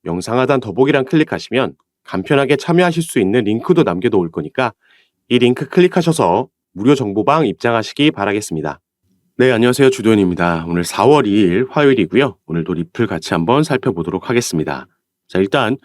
영상 하단 더보기란 클릭하시면 간편하게 참여하실 수 있는 링크도 남겨놓을 거니까 이 링크 클릭하셔서 무료 정보방 입장하시기 바라겠습니다. 네, 안녕하세요. 주도현입니다. 오늘 4월 2일 화요일이고요. 오늘도 리플 같이 한번 살펴보도록 하겠습니다. 자, 일단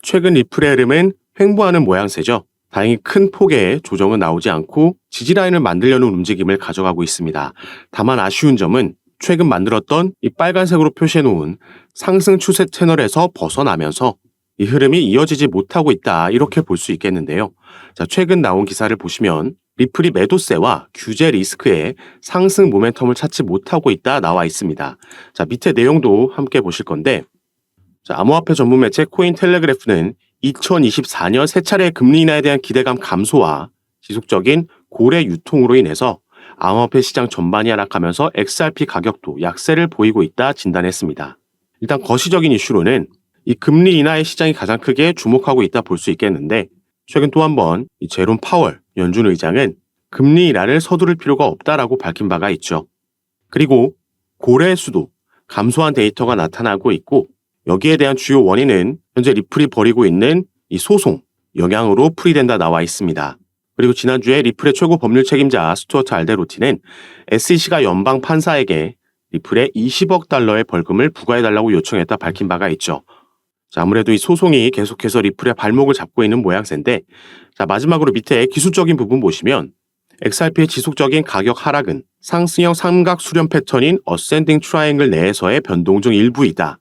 최근 리플의 흐름은 횡보하는 모양새죠. 다행히 큰 폭의 조정은 나오지 않고 지지라인을 만들려는 움직임을 가져가고 있습니다. 다만 아쉬운 점은 최근 만들었던 이 빨간색으로 표시해놓은 상승 추세 채널에서 벗어나면서 이 흐름이 이어지지 못하고 있다, 이렇게 볼 수 있겠는데요. 자, 최근 나온 기사를 보시면 리플이 매도세와 규제 리스크에 상승 모멘텀을 찾지 못하고 있다 나와 있습니다. 자, 밑에 내용도 함께 보실 건데, 자, 암호화폐 전문 매체 코인텔레그래프는 2024년 세 차례의 금리 인하에 대한 기대감 감소와 지속적인 고래 유통으로 인해서 암호화폐 시장 전반이 하락하면서 XRP 가격도 약세를 보이고 있다 진단했습니다. 일단 거시적인 이슈로는 이 금리 인하의 시장이 가장 크게 주목하고 있다 볼 수 있겠는데, 최근 또 한 번 이 제롬 파월 연준 의장은 금리 인하를 서두를 필요가 없다라고 밝힌 바가 있죠. 그리고 고래 수도 감소한 데이터가 나타나고 있고, 여기에 대한 주요 원인은 현재 리플이 벌이고 있는 이 소송 영향으로 풀이된다 나와 있습니다. 그리고 지난주에 리플의 최고 법률 책임자 스튜어트 알데로티는 SEC가 연방 판사에게 리플에 20억 달러의 벌금을 부과해달라고 요청했다 밝힌 바가 있죠. 자, 아무래도 이 소송이 계속해서 리플의 발목을 잡고 있는 모양새인데, 자, 마지막으로 밑에 기술적인 부분 보시면 XRP의 지속적인 가격 하락은 상승형 삼각 수렴 패턴인 어센딩 트라이앵글 내에서의 변동 중 일부이다.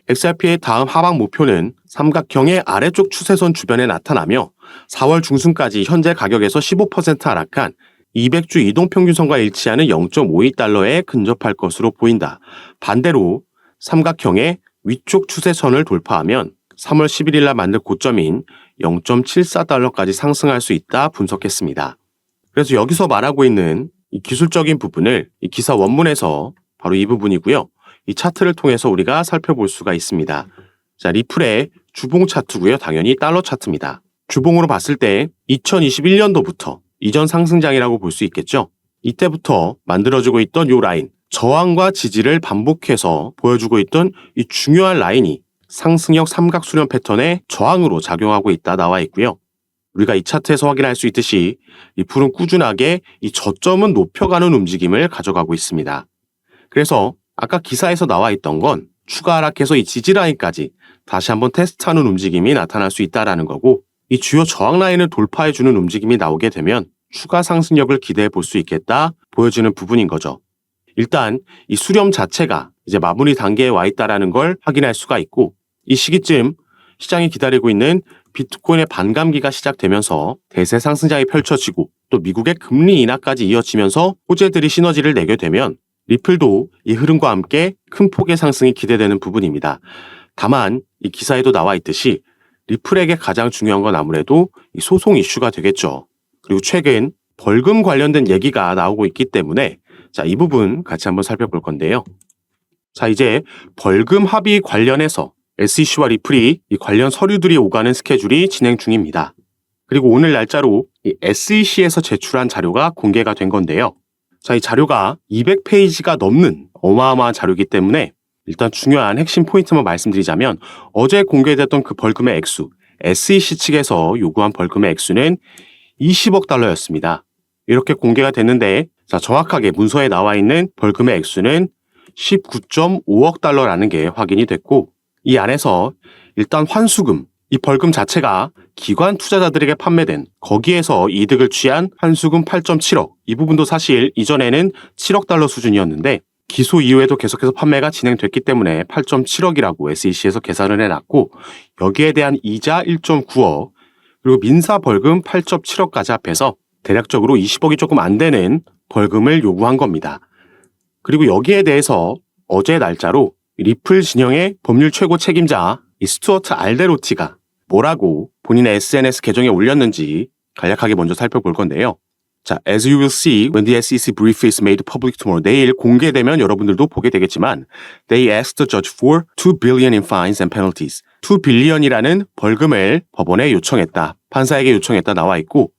XRP의 다음 하방 목표는 삼각형의 아래쪽 추세선 주변에 나타나며 4월 중순까지 현재 가격에서 15% 하락한 200주 이동평균선과 일치하는 0.52달러에 근접할 것으로 보인다. 반대로 삼각형의 위쪽 추세선을 돌파하면 3월 11일 날 만들 고점인 0.74달러까지 상승할 수 있다 분석했습니다. 그래서 여기서 말하고 있는 이 기술적인 부분을 이 기사 원문에서 바로 이 부분이고요. 이 차트를 통해서 우리가 살펴볼 수가 있습니다. 자, 리플의 주봉 차트고요. 당연히 달러 차트입니다. 주봉으로 봤을 때 2021년도부터 이전 상승장이라고 볼 수 있겠죠. 이때부터 만들어지고 있던 이 라인, 저항과 지지를 반복해서 보여주고 있던 이 중요한 라인이 상승형 삼각 수렴 패턴의 저항으로 작용하고 있다 나와 있고요. 우리가 이 차트에서 확인할 수 있듯이 리플은 꾸준하게 이 저점은 높여가는 움직임을 가져가고 있습니다. 그래서 아까 기사에서 나와 있던 건 추가 하락해서 이 지지 라인까지 다시 한번 테스트하는 움직임이 나타날 수 있다라는 거고, 이 주요 저항 라인을 돌파해주는 움직임이 나오게 되면 추가 상승력을 기대해 볼 수 있겠다 보여주는 부분인 거죠. 일단 이 수렴 자체가 이제 마무리 단계에 와 있다라는 걸 확인할 수가 있고, 이 시기쯤 시장이 기다리고 있는 비트코인의 반감기가 시작되면서 대세 상승장이 펼쳐지고 또 미국의 금리 인하까지 이어지면서 호재들이 시너지를 내게 되면 리플도 이 흐름과 함께 큰 폭의 상승이 기대되는 부분입니다. 다만 이 기사에도 나와 있듯이 리플에게 가장 중요한 건 아무래도 이 소송 이슈가 되겠죠. 그리고 최근 벌금 관련된 얘기가 나오고 있기 때문에 자, 이 부분 같이 한번 살펴볼 건데요. 자, 이제 벌금 합의 관련해서 SEC와 리플이 이 관련 서류들이 오가는 스케줄이 진행 중입니다. 그리고 오늘 날짜로 이 SEC에서 제출한 자료가 공개가 된 건데요. 자, 이 자료가 200페이지가 넘는 어마어마한 자료이기 때문에 일단 중요한 핵심 포인트만 말씀드리자면, 어제 공개됐던 그 벌금의 액수, SEC 측에서 요구한 벌금의 액수는 20억 달러였습니다. 이렇게 공개가 됐는데, 자, 정확하게 문서에 나와 있는 벌금의 액수는 19.5억 달러라는 게 확인이 됐고, 이 안에서 일단 환수금, 이 벌금 자체가 기관 투자자들에게 판매된 거기에서 이득을 취한 환수금 8.7억, 이 부분도 사실 이전에는 7억 달러 수준이었는데 기소 이후에도 계속해서 판매가 진행됐기 때문에 8.7억이라고 SEC에서 계산을 해놨고, 여기에 대한 이자 1.9억, 그리고 민사 벌금 8.7억까지 합해서 대략적으로 20억이 조금 안 되는 벌금을 요구한 겁니다. 그리고 여기에 대해서 어제 날짜로 리플 진영의 법률 최고 책임자 이 스튜어트 알데로티가 뭐라고 본인의 SNS 계정에 올렸는지 간략하게 먼저 살펴볼 건데요. 자, as you will see when the SEC brief is made public tomorrow. 내일 공개되면 여러분들도 보게 되겠지만 they asked the judge for 2 billion in fines and penalties. 2 billion이라는 벌금을 법원에 요청했다. 판사에게 요청했다 나와 있고,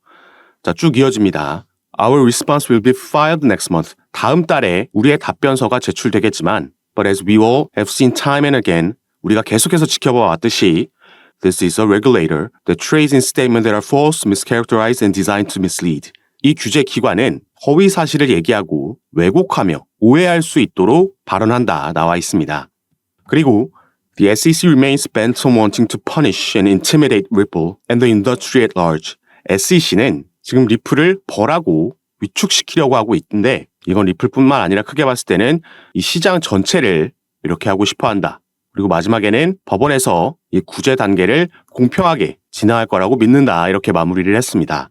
자, 쭉 이어집니다. Our response will be filed next month. 다음 달에 우리의 답변서가 제출되겠지만 But as we all have seen time and again, 우리가 계속해서 지켜봐 왔듯이 This is a regulator that trades in statements that are false, mischaracterized, and designed to mislead. 이 규제 기관은 허위 사실을 얘기하고 왜곡하며 오해할 수 있도록 발언한다 나와 있습니다. 그리고 The SEC remains bent on wanting to punish and intimidate Ripple and the industry at large. SEC는 지금 리플을 벌하고 위축시키려고 하고 있는데 이건 리플뿐만 아니라 크게 봤을 때는 이 시장 전체를 이렇게 하고 싶어 한다. 그리고 마지막에는 법원에서 이 구제 단계를 공평하게 진행할 거라고 믿는다. 이렇게 마무리를 했습니다.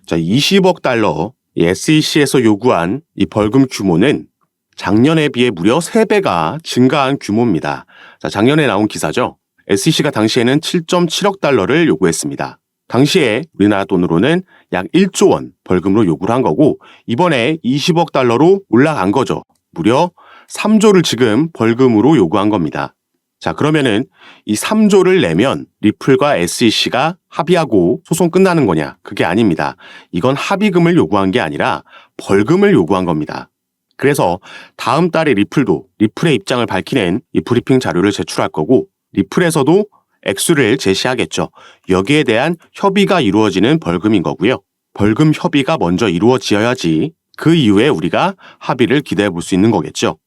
자, 20억 달러 이 SEC에서 요구한 이 벌금 규모는 작년에 비해 무려 3배가 증가한 규모입니다. 자, 작년에 나온 기사죠. SEC가 당시에는 7.7억 달러를 요구했습니다. 당시에 우리나라 돈으로는 약 1조 원 벌금으로 요구를 한 거고 이번에 20억 달러로 올라간 거죠. 무려 3조를 지금 벌금으로 요구한 겁니다. 자, 그러면은 이 3조를 내면 리플과 SEC가 합의하고 소송 끝나는 거냐? 그게 아닙니다. 이건 합의금을 요구한 게 아니라 벌금을 요구한 겁니다. 그래서 다음 달에 리플의 입장을 밝히는 이 브리핑 자료를 제출할 거고 리플에서도 액수를 제시하겠죠. 여기에 대한 협의가 이루어지는 벌금인 거고요. 벌금 협의가 먼저 이루어지어야지 그 이후에 우리가 합의를 기대해 볼 수 있는 거겠죠.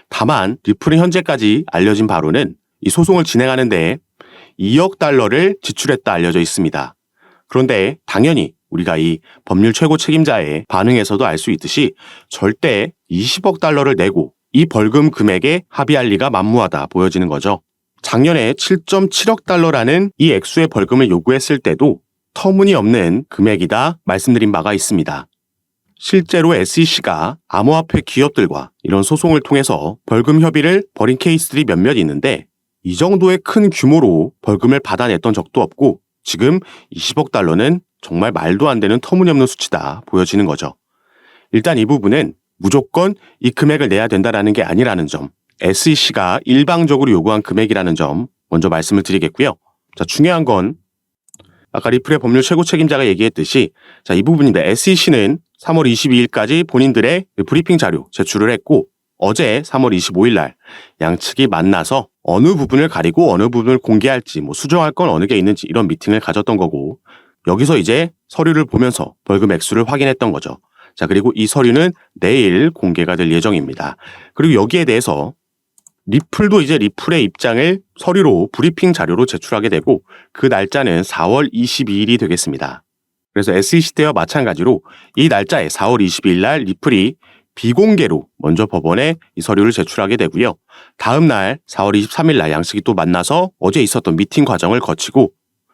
다만 리플은 현재까지 알려진 바로는 이 소송을 진행하는데 2억 달러를 지출했다 알려져 있습니다. 그런데 당연히 우리가 이 법률 최고 책임자의 반응에서도 알 수 있듯이 절대 20억 달러를 내고 이 벌금 금액에 합의할 리가 만무하다 보여지는 거죠. 작년에 7.7억 달러라는 이 액수의 벌금을 요구했을 때도 터무니없는 금액이다 말씀드린 바가 있습니다. 실제로 SEC가 암호화폐 기업들과 이런 소송을 통해서 벌금 협의를 벌인 케이스들이 몇몇 있는데 이 정도의 큰 규모로 벌금을 받아냈던 적도 없고 지금 20억 달러는 정말 말도 안 되는 터무니없는 수치다 보여지는 거죠. 일단 이 부분은 무조건 이 금액을 내야 된다라는 게 아니라는 점, SEC가 일방적으로 요구한 금액이라는 점 먼저 말씀을 드리겠고요. 자, 중요한 건 아까 리플의 법률 최고 책임자가 얘기했듯이 자, 이 부분인데 SEC는 3월 22일까지 본인들의 브리핑 자료 제출을 했고 어제 3월 25일 날 양측이 만나서 어느 부분을 가리고 어느 부분을 공개할지 수정할 건 어느 게 있는지 이런 미팅을 가졌던 거고 여기서 이제 서류를 보면서 벌금 액수를 확인했던 거죠. 자, 그리고 이 서류는 내일 공개가 될 예정입니다. 그리고 여기에 대해서 리플도 이제 리플의 입장을 서류로 브리핑 자료로 제출하게 되고 그 날짜는 4월 22일이 되겠습니다. 그래서 SEC 때와 마찬가지로 이 날짜에 4월 22일 날 리플이 비공개로 먼저 법원에 이 서류를 제출하게 되고요. 다음 날 4월 23일 날 양측이 또 만나서 어제 있었던 미팅 과정을 거치고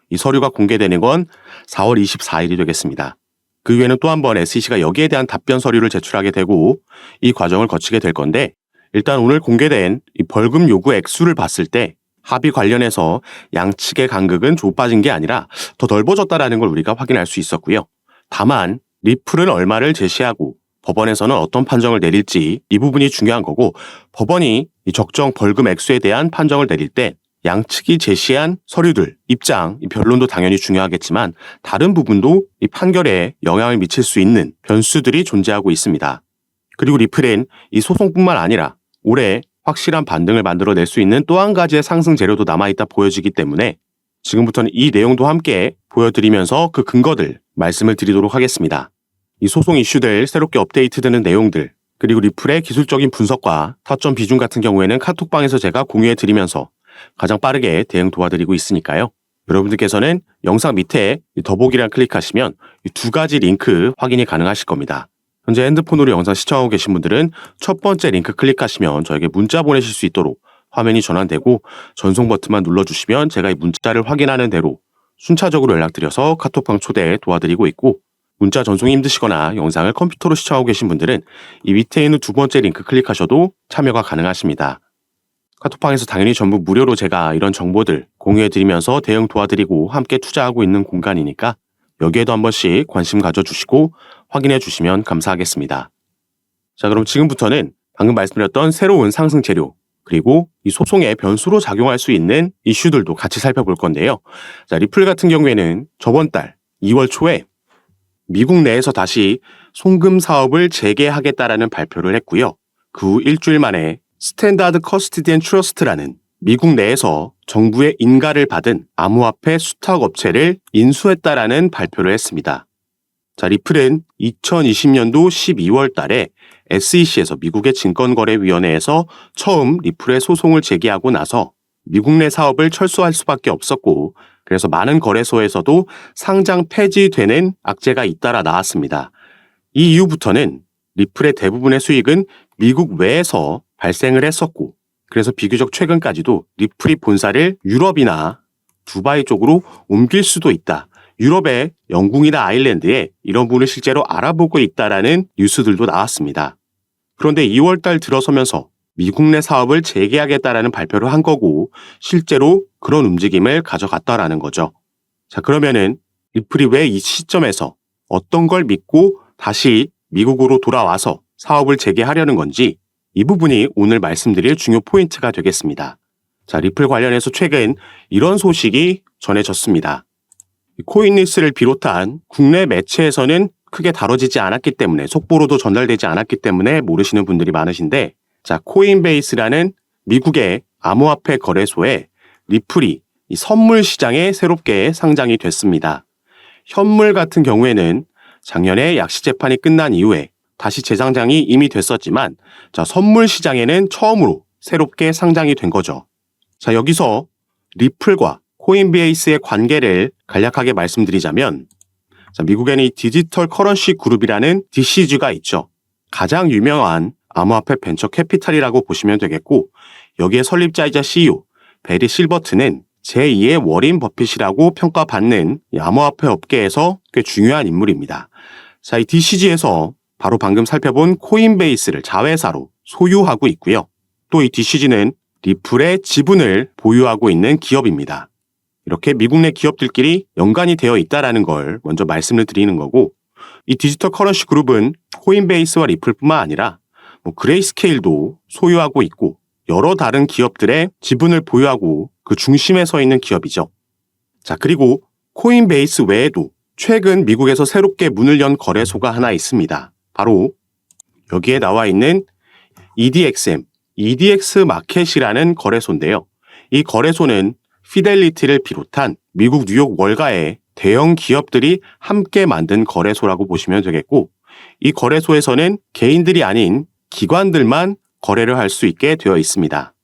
이 서류가 공개되는 건 4월 24일이 되겠습니다. 그 이후에는 또 한 번 SEC가 여기에 대한 답변 서류를 제출하게 되고 이 과정을 거치게 될 건데 일단 오늘 공개된 이 벌금 요구 액수를 봤을 때 합의 관련해서 양측의 간극은 좁아진 게 아니라 더 넓어졌다는 걸 우리가 확인할 수 있었고요. 다만 리플은 얼마를 제시하고 법원에서는 어떤 판정을 내릴지 이 부분이 중요한 거고 법원이 이 적정 벌금 액수에 대한 판정을 내릴 때 양측이 제시한 서류들, 입장, 이 변론도 당연히 중요하겠지만 다른 부분도 이 판결에 영향을 미칠 수 있는 변수들이 존재하고 있습니다. 그리고 리플은 이 소송뿐만 아니라 올해 확실한 반등을 만들어낼 수 있는 또 한 가지의 상승 재료도 남아있다 보여지기 때문에 지금부터는 이 내용도 함께 보여드리면서 그 근거들 말씀을 드리도록 하겠습니다. 이 소송 이슈들 새롭게 업데이트되는 내용들 그리고 리플의 기술적인 분석과 타점 비중 같은 경우에는 카톡방에서 제가 공유해드리면서 가장 빠르게 대응 도와드리고 있으니까요. 여러분들께서는 영상 밑에 더보기란 클릭하시면 이 두 가지 링크 확인이 가능하실 겁니다. 현재 핸드폰으로 영상 시청하고 계신 분들은 첫 번째 링크 클릭하시면 저에게 문자 보내실 수 있도록 화면이 전환되고 전송 버튼만 눌러주시면 제가 이 문자를 확인하는 대로 순차적으로 연락드려서 카톡방 초대 도와드리고 있고 문자 전송이 힘드시거나 영상을 컴퓨터로 시청하고 계신 분들은 이 밑에 있는 두 번째 링크 클릭하셔도 참여가 가능하십니다. 카톡방에서 당연히 전부 무료로 제가 이런 정보들 공유해드리면서 대응 도와드리고 함께 투자하고 있는 공간이니까 여기에도 한 번씩 관심 가져주시고 확인해 주시면 감사하겠습니다. 자, 그럼 지금부터는 방금 말씀드렸던 새로운 상승 재료 그리고 이 소송의 변수로 작용할 수 있는 이슈들도 같이 살펴볼 건데요. 자, 리플 같은 경우에는 저번 달 2월 초에 미국 내에서 다시 송금 사업을 재개하겠다라는 발표를 했고요. 그 후 일주일 만에 스탠다드 커스티디 앤 트러스트라는 미국 내에서 정부의 인가를 받은 암호화폐 수탁 업체를 인수했다라는 발표를 했습니다. 자, 리플은 2020년도 12월 달에 SEC에서 미국의 증권거래위원회에서 처음 리플의 소송을 제기하고 나서 미국 내 사업을 철수할 수밖에 없었고, 그래서 많은 거래소에서도 상장 폐지되는 악재가 잇따라 나왔습니다. 이 이후부터는 리플의 대부분의 수익은 미국 외에서 발생을 했었고, 그래서 비교적 최근까지도 리플이 본사를 유럽이나 두바이 쪽으로 옮길 수도 있다. 유럽의 영국이나 아일랜드에 이런 부분을 실제로 알아보고 있다라는 뉴스들도 나왔습니다. 그런데 2월 달 들어서면서 미국 내 사업을 재개하겠다라는 발표를 한 거고, 실제로 그런 움직임을 가져갔다라는 거죠. 자, 그러면은 리플이 왜 이 시점에서 어떤 걸 믿고 다시 미국으로 돌아와서 사업을 재개하려는 건지, 이 부분이 오늘 말씀드릴 중요 포인트가 되겠습니다. 자, 리플 관련해서 최근 이런 소식이 전해졌습니다. 코인리스를 비롯한 국내 매체에서는 크게 다뤄지지 않았기 때문에, 속보로도 전달되지 않았기 때문에 모르시는 분들이 많으신데, 자, 코인베이스라는 미국의 암호화폐 거래소에 리플이 이 선물 시장에 새롭게 상장이 됐습니다. 현물 같은 경우에는 작년에 약시 재판이 끝난 이후에 다시 재상장이 이미 됐었지만, 자, 선물 시장에는 처음으로 새롭게 상장이 된 거죠. 자, 여기서 리플과 코인베이스의 관계를 간략하게 말씀드리자면, 자, 미국에는 이 디지털 커런시 그룹이라는 DCG가 있죠. 가장 유명한 암호화폐 벤처 캐피탈이라고 보시면 되겠고, 여기에 설립자이자 CEO 베리 실버트는 제2의 워린 버핏이라고 평가받는 이 암호화폐 업계에서 꽤 중요한 인물입니다. 자, 이 DCG에서 바로 방금 살펴본 코인베이스를 자회사로 소유하고 있고요. 또 이 DCG는 리플의 지분을 보유하고 있는 기업입니다. 이렇게 미국 내 기업들끼리 연관이 되어 있다는 걸 먼저 말씀을 드리는 거고, 이 디지털 커런시 그룹은 코인베이스와 리플뿐만 아니라 그레이스케일도 소유하고 있고, 여러 다른 기업들의 지분을 보유하고 그 중심에 서 있는 기업이죠. 자, 그리고 코인베이스 외에도 최근 미국에서 새롭게 문을 연 거래소가 하나 있습니다. 바로 여기에 나와 있는 EDXM, EDX 마켓이라는 거래소인데요. 이 거래소는 피델리티를 비롯한 미국 뉴욕 월가의 대형 기업들이 함께 만든 거래소라고 보시면 되겠고, 이 거래소에서는 개인들이 아닌 기관들만 거래를 할 수 있게 되어 있습니다.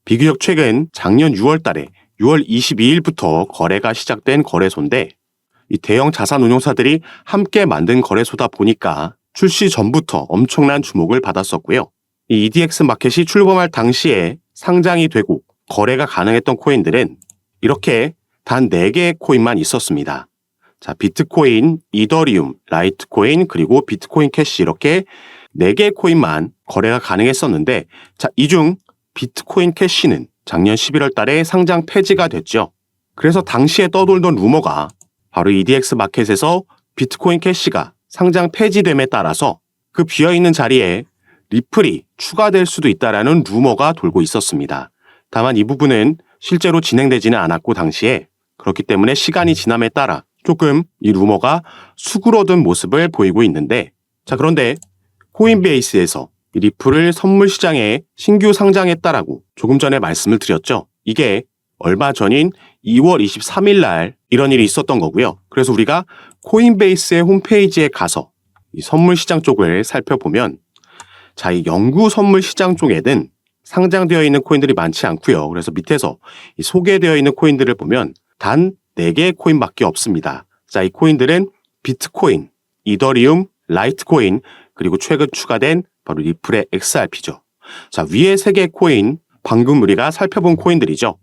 비교적 최근 작년 6월 달에 6월 22일부터 거래가 시작된 거래소인데, 이 대형 자산운용사들이 함께 만든 거래소다 보니까 출시 전부터 엄청난 주목을 받았었고요. 이 EDX 마켓이 출범할 당시에 상장이 되고 거래가 가능했던 코인들은 이렇게 단 4개의 코인만 있었습니다. 자, 비트코인, 이더리움, 라이트코인, 그리고 비트코인 캐시, 이렇게 4개의 코인만 거래가 가능했었는데, 자, 이 중 비트코인 캐시는 작년 11월 달에 상장 폐지가 됐죠. 그래서 당시에 떠돌던 루머가 바로 EDX 마켓에서 비트코인 캐시가 상장 폐지됨에 따라서 그 비어있는 자리에 리플이 추가될 수도 있다라는 루머가 돌고 있었습니다. 다만 이 부분은 실제로 진행되지는 않았고, 당시에 그렇기 때문에 시간이 지남에 따라 조금 이 루머가 수그러든 모습을 보이고 있는데, 자, 그런데 코인베이스에서 이 리플을 선물 시장에 신규 상장했다라고 조금 전에 말씀을 드렸죠. 이게 얼마 전인 2월 23일 날 이런 일이 있었던 거고요. 그래서 우리가 코인베이스의 홈페이지에 가서 이 선물 시장 쪽을 살펴보면, 자, 이 영구 선물 시장 쪽에는 상장되어 있는 코인들이 많지 않고요. 그래서 밑에서 이 소개되어 있는 코인들을 보면 단 4개의 코인밖에 없습니다. 자, 이 코인들은 비트코인, 이더리움, 라이트코인, 그리고 최근 추가된 바로 리플의 XRP죠. 자, 위에 3개의 코인, 방금 우리가 살펴본 코인들이죠.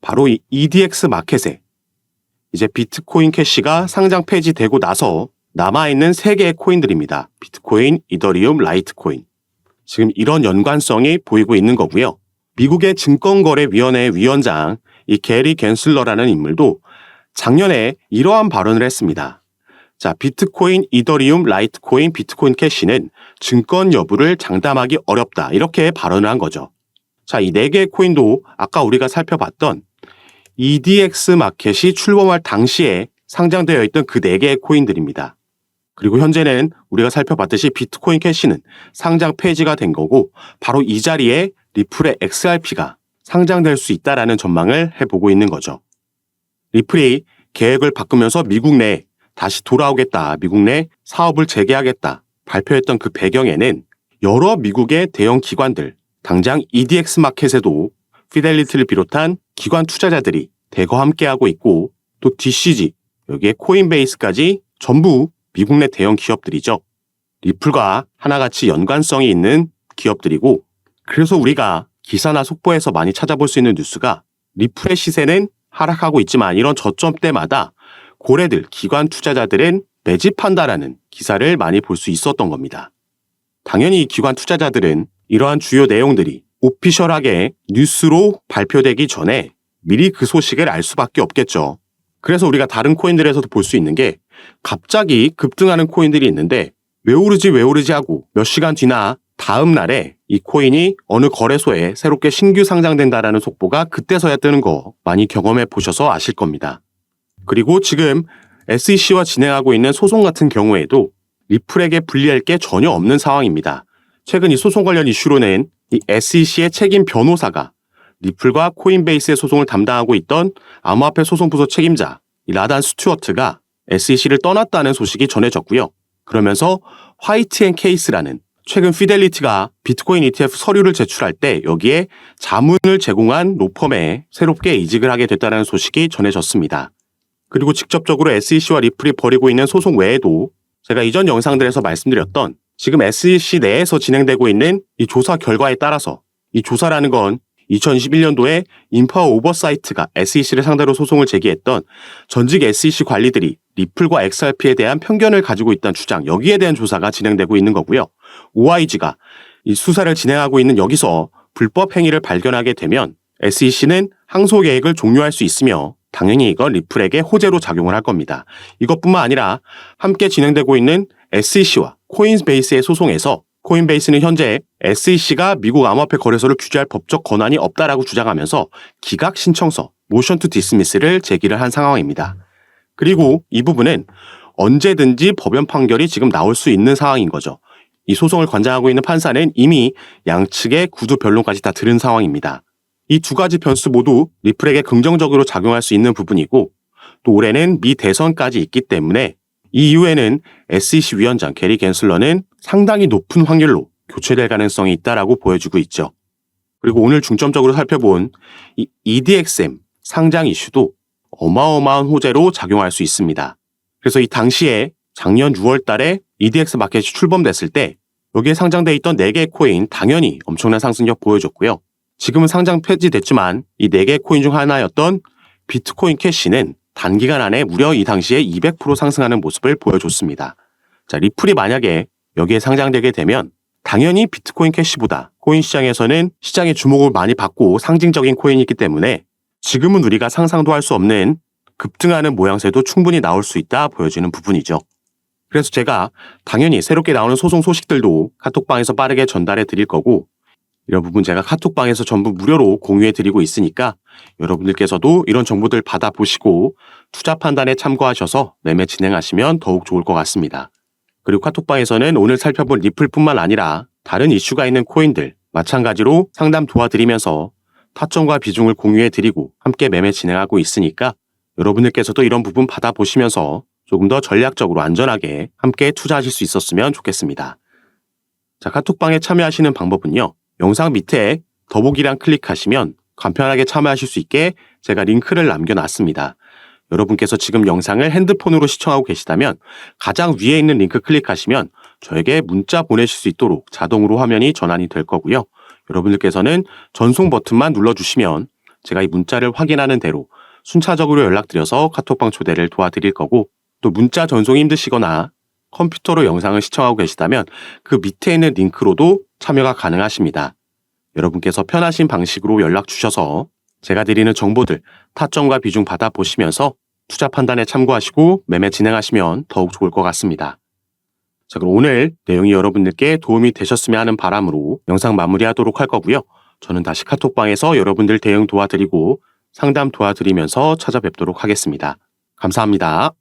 바로 이 EDX 마켓에 이제 비트코인 캐시가 상장 폐지되고 나서 남아있는 3개의 코인들입니다. 비트코인, 이더리움, 라이트코인. 지금 이런 연관성이 보이고 있는 거고요. 미국의 증권거래위원회 위원장 이 게리 갠슬러라는 인물도 작년에 이러한 발언을 했습니다. 자, 비트코인, 이더리움, 라이트코인, 비트코인 캐시는 증권 여부를 장담하기 어렵다, 이렇게 발언을 한 거죠. 자, 이 4개의 코인도 아까 우리가 살펴봤던 EDX 마켓이 출범할 당시에 상장되어 있던 그 4개의 코인들입니다. 그리고 현재는 우리가 살펴봤듯이 비트코인 캐시는 상장 폐지가 된 거고, 바로 이 자리에 리플의 XRP가 상장될 수 있다라는 전망을 해보고 있는 거죠. 리플이 계획을 바꾸면서 미국 내에 다시 돌아오겠다, 미국 내 사업을 재개하겠다 발표했던 그 배경에는 여러 미국의 대형 기관들, 당장 EDX 마켓에도 피델리티를 비롯한 기관 투자자들이 대거 함께하고 있고, 또 DCG, 여기에 코인베이스까지 전부 미국 내 대형 기업들이죠. 리플과 하나같이 연관성이 있는 기업들이고, 그래서 우리가 기사나 속보에서 많이 찾아볼 수 있는 뉴스가 리플의 시세는 하락하고 있지만 이런 저점대마다 고래들, 기관 투자자들은 매집한다라는 기사를 많이 볼 수 있었던 겁니다. 당연히 기관 투자자들은 이러한 주요 내용들이 오피셜하게 뉴스로 발표되기 전에 미리 그 소식을 알 수밖에 없겠죠. 그래서 우리가 다른 코인들에서도 볼 수 있는 게 갑자기 급등하는 코인들이 있는데 왜 오르지 하고 몇 시간 뒤나 다음 날에 이 코인이 어느 거래소에 새롭게 신규 상장된다라는 속보가 그때서야 뜨는 거 많이 경험해 보셔서 아실 겁니다. 그리고 지금 SEC와 진행하고 있는 소송 같은 경우에도 리플에게 불리할 게 전혀 없는 상황입니다. 최근 이 소송 관련 이슈로는 이 SEC의 책임 변호사가 리플과 코인베이스의 소송을 담당하고 있던 암호화폐 소송부서 책임자 이 라단 스튜어트가 SEC를 떠났다는 소식이 전해졌고요. 그러면서 화이트 앤 케이스라는 최근 피델리티가 비트코인 ETF 서류를 제출할 때 여기에 자문을 제공한 로펌에 새롭게 이직을 하게 됐다는 소식이 전해졌습니다. 그리고 직접적으로 SEC와 리플이 벌이고 있는 소송 외에도 제가 이전 영상들에서 말씀드렸던 지금 SEC 내에서 진행되고 있는 이 조사 결과에 따라서, 이 조사라는 건 2021년도에 인파워 오버사이트가 SEC를 상대로 소송을 제기했던 전직 SEC 관리들이 리플과 XRP에 대한 편견을 가지고 있다는 주장, 여기에 대한 조사가 진행되고 있는 거고요. OIG가 이 수사를 진행하고 있는 여기서 불법 행위를 발견하게 되면 SEC는 항소 계획을 종료할 수 있으며 당연히 이건 리플에게 호재로 작용을 할 겁니다. 이것뿐만 아니라 함께 진행되고 있는 SEC와 코인베이스의 소송에서 코인베이스는 현재 SEC가 미국 암호화폐 거래소를 규제할 법적 권한이 없다라고 주장하면서 기각 신청서 모션 투 디스미스를 제기를 한 상황입니다. 그리고 이 부분은 언제든지 법원 판결이 지금 나올 수 있는 상황인 거죠. 이 소송을 관장하고 있는 판사는 이미 양측의 구두 변론까지 다 들은 상황입니다. 이 두 가지 변수 모두 리플에게 긍정적으로 작용할 수 있는 부분이고, 또 올해는 미 대선까지 있기 때문에 이 이후에는 SEC 위원장 게리 갠슬러는 상당히 높은 확률로 교체될 가능성이 있다라고 보여주고 있죠. 그리고 오늘 중점적으로 살펴본 이 EDXM 상장 이슈도 어마어마한 호재로 작용할 수 있습니다. 그래서 이 당시에 작년 6월 달에 EDX 마켓이 출범됐을 때 여기에 상장돼 있던 4개의 코인 당연히 엄청난 상승력 보여줬고요. 지금은 상장 폐지됐지만 이 4개의 코인 중 하나였던 비트코인 캐시는 단기간 안에 무려 이 당시에 200% 상승하는 모습을 보여줬습니다. 자, 리플이 만약에 여기에 상장되게 되면 당연히 비트코인 캐시보다 코인 시장에서는 시장의 주목을 많이 받고 상징적인 코인이기 때문에 지금은 우리가 상상도 할 수 없는 급등하는 모양새도 충분히 나올 수 있다 보여지는 부분이죠. 그래서 제가 당연히 새롭게 나오는 소송 소식들도 카톡방에서 빠르게 전달해 드릴 거고, 이런 부분 제가 카톡방에서 전부 무료로 공유해 드리고 있으니까 여러분들께서도 이런 정보들 받아보시고 투자 판단에 참고하셔서 매매 진행하시면 더욱 좋을 것 같습니다. 그리고 카톡방에서는 오늘 살펴본 리플뿐만 아니라 다른 이슈가 있는 코인들 마찬가지로 상담 도와드리면서 타점과 비중을 공유해 드리고 함께 매매 진행하고 있으니까 여러분들께서도 이런 부분 받아보시면서 조금 더 전략적으로 안전하게 함께 투자하실 수 있었으면 좋겠습니다. 자, 카톡방에 참여하시는 방법은요. 영상 밑에 더보기란 클릭하시면 간편하게 참여하실 수 있게 제가 링크를 남겨놨습니다. 여러분께서 지금 영상을 핸드폰으로 시청하고 계시다면 가장 위에 있는 링크 클릭하시면 저에게 문자 보내실 수 있도록 자동으로 화면이 전환이 될 거고요. 여러분들께서는 전송 버튼만 눌러주시면 제가 이 문자를 확인하는 대로 순차적으로 연락드려서 카톡방 초대를 도와드릴 거고, 또 문자 전송이 힘드시거나 컴퓨터로 영상을 시청하고 계시다면 그 밑에 있는 링크로도 참여가 가능하십니다. 여러분께서 편하신 방식으로 연락 주셔서 제가 드리는 정보들 타점과 비중 받아보시면서 투자 판단에 참고하시고 매매 진행하시면 더욱 좋을 것 같습니다. 자, 그럼 오늘 내용이 여러분들께 도움이 되셨으면 하는 바람으로 영상 마무리하도록 할 거고요. 저는 다시 카톡방에서 여러분들 대응 도와드리고 상담 도와드리면서 찾아뵙도록 하겠습니다. 감사합니다.